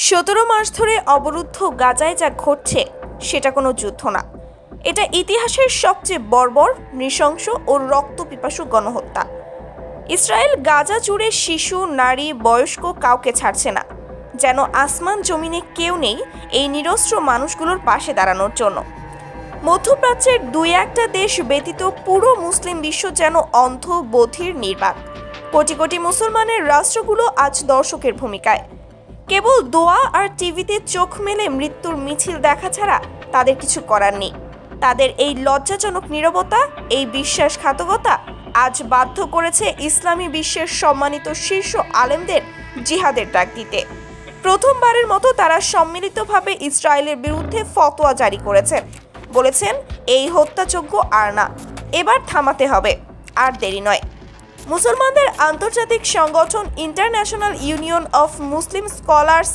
17 মাস ধরে অবরুদ্ধ গাজায় যা ঘটছে সেটা কোনো যুদ্ধ না, এটা ইতিহাসের সবচেয়ে বর্বর, নৃশংস ও রক্তপিপাসু গণহত্যা। ইসরায়েল গাজা জুড়ে শিশু, নারী, বয়স্ক কাউকে ছাড়ছে না, যেন আসমান জমিনে কেউ নেই এই নিরস্ত্র মানুষগুলোর পাশে দাঁড়ানোর জন্য। মধ্যপ্রাচ্যের দুই একটা দেশ ব্যতীত পুরো মুসলিম বিশ্ব যেন অন্ধ, বধির, নির্বাক। কোটি কোটি মুসলমানের রাষ্ট্রগুলো আজ দর্শকের ভূমিকায়। কেবল দোয়া আর টিভিতে চোখ মেলে মৃত্যুর মিছিল দেখা ছাড়া তাদের কিছু করার নেই। তাদের এই লজ্জাজনক নীরবতা, এই বিশ্বাসঘাতকতা আজ বাধ্য করেছে ইসলামী বিশ্বের সম্মানিত শীর্ষ আলেমদের জিহাদের ডাক দিতে। প্রথমবারের মতো তারা সম্মিলিতভাবে ইসরায়েলের বিরুদ্ধে ফতোয়া জারি করেছেন, বলেছেন এই হত্যাযজ্ঞ আর না, এবার থামাতে হবে, আর দেরি নয়। মুসলমানদের আন্তর্জাতিক সংগঠন international union of Muslim scholars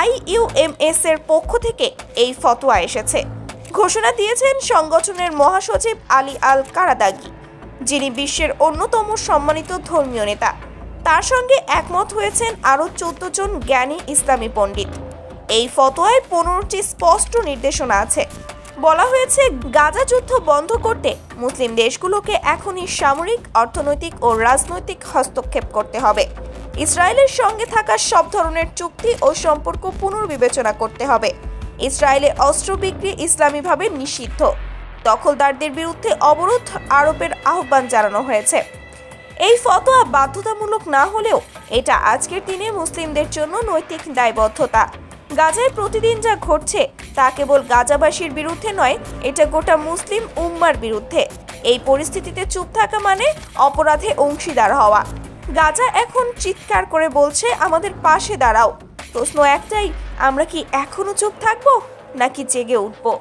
IUMS এর পক্ষ থেকে এই ফতোয়া এসেছে। ঘোষণা দিয়েছেন সংগঠনের মহাসচিব আলী আল কারাদাগি, যিনি বিশ্বের অন্যতম সম্মানিত ধর্মীয় নেতা। তার সঙ্গে একমত হয়েছেন আরও 14 জন জ্ঞানী ইসলামী পণ্ডিত। এই ফতোয়ায় 15টি স্পষ্ট নির্দেশনা আছে। বলা হয়েছে, গাজা যুদ্ধ বন্ধ করতে মুসলিম দেশগুলোকে এখনই সামরিক, অর্থনৈতিক ও রাজনৈতিক হস্তক্ষেপ করতে হবে। ইসরায়েলের সঙ্গে থাকা সব ধরনের চুক্তি ও সম্পর্ক পুনর্বিবেচনা করতে হবে। ইসরায়েলে অস্ত্র বিক্রি ইসলামীভাবে নিষিদ্ধ। দখলদারদের বিরুদ্ধে অবরোধ আরোপের আহ্বান জানানো হয়েছে। এই ফতোয়া বাধ্যতামূলক না হলেও এটা আজকের দিনে মুসলিমদের জন্য নৈতিক দায়বদ্ধতা। গাজায় প্রতিদিন যা ঘটছে তা কেবল গাজাবাসীর বিরুদ্ধে নয়, এটা গোটা মুসলিম উম্মার বিরুদ্ধে। এই পরিস্থিতিতে চুপ থাকা মানে অপরাধে অংশীদার হওয়া। গাজা এখন চিৎকার করে বলছে, আমাদের পাশে দাঁড়াও। প্রশ্ন একটাই, আমরা কি এখনো চুপ থাকবো নাকি জেগে উঠবো?